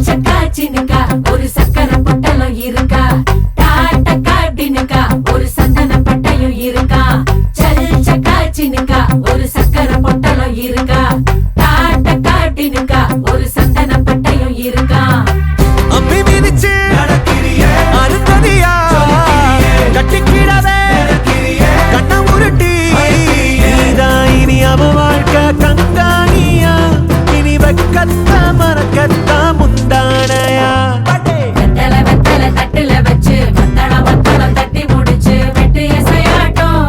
சக்கா சினுக்கா ஒரு சக்கரை பொட்டலம் இருக்கா டாட்டக்கா டினுக்கா ஒரு சந்தன பட்டையும் இருக்கா சல் சக்கா சினுக்கா ஒரு சக்கரை பொட்டலம் இருக்கா டாட்டக்கா டினுக்கா ஒரு சந்தன பட்டையும் இருக்கா அம்பி மிதிச்சு அருந்ததியா கட்டிக்கிடவே கண்ண உருட்டி நீதான் இனி அவ வாழ்க்கை கங்காணியா இனி வெக்கத்த மறக்கத்த முந்தானையா வெத்தல வெத்தல தட்டுல வச்சு வத்தளம் தட்டி முடிச்சு வெட்டு இசையாட்டம்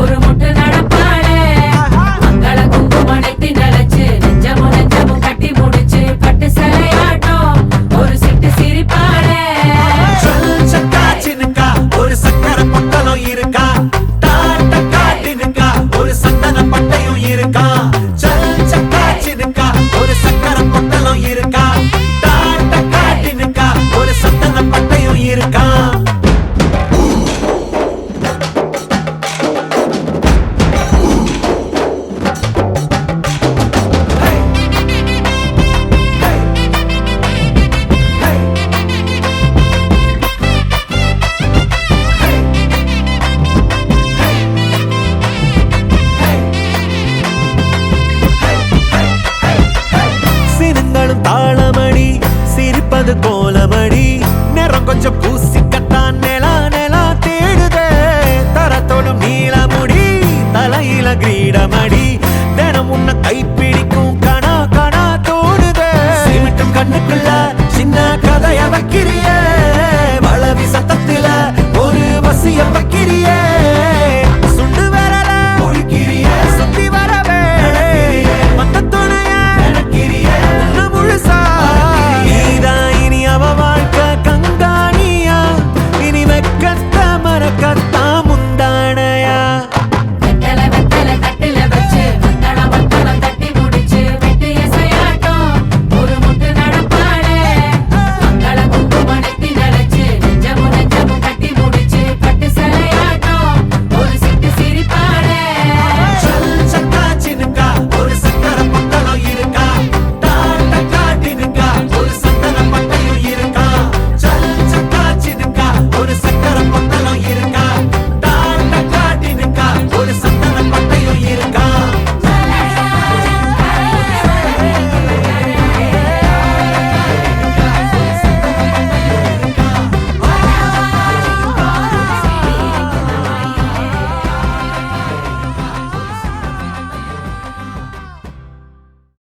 ஒரு முட்டு நடப்பாளே மங்கள குங்குமனைத்தி நினைச்சு நெஞ்சமும் கட்டி முடிச்சு பட்டு சிலையாட்டம் ஒரு சிட்டு சிரிப்பாளே சக்கா சினுக்கா ஒரு சக்கரை பொட்டலம் இருக்கா டாட்டக்கா டினுக்கா ஒரு சந்தன பட்டையும் இருக்கா சல் சக்கா சினுக்கா ஒரு சக்கரை பொட்டலம் இருக்கா டாட்டக்கா டினுக்கா ஒரு சந்தன பட்டையும் இருக்கா சினுங்களும் தாளமடி சிரிப்பது கோலமடி நேரம் கொஞ்சம் பூசிக்கத்தான் நிலா தேடுதே தரத்தோடும் நீளமுடி தலையில கிரீடமடி தினம் உன்னை கைப்பிடிக்கும் கணா தோடுதே சிமிட்டும் கண்ணுக்குள்ள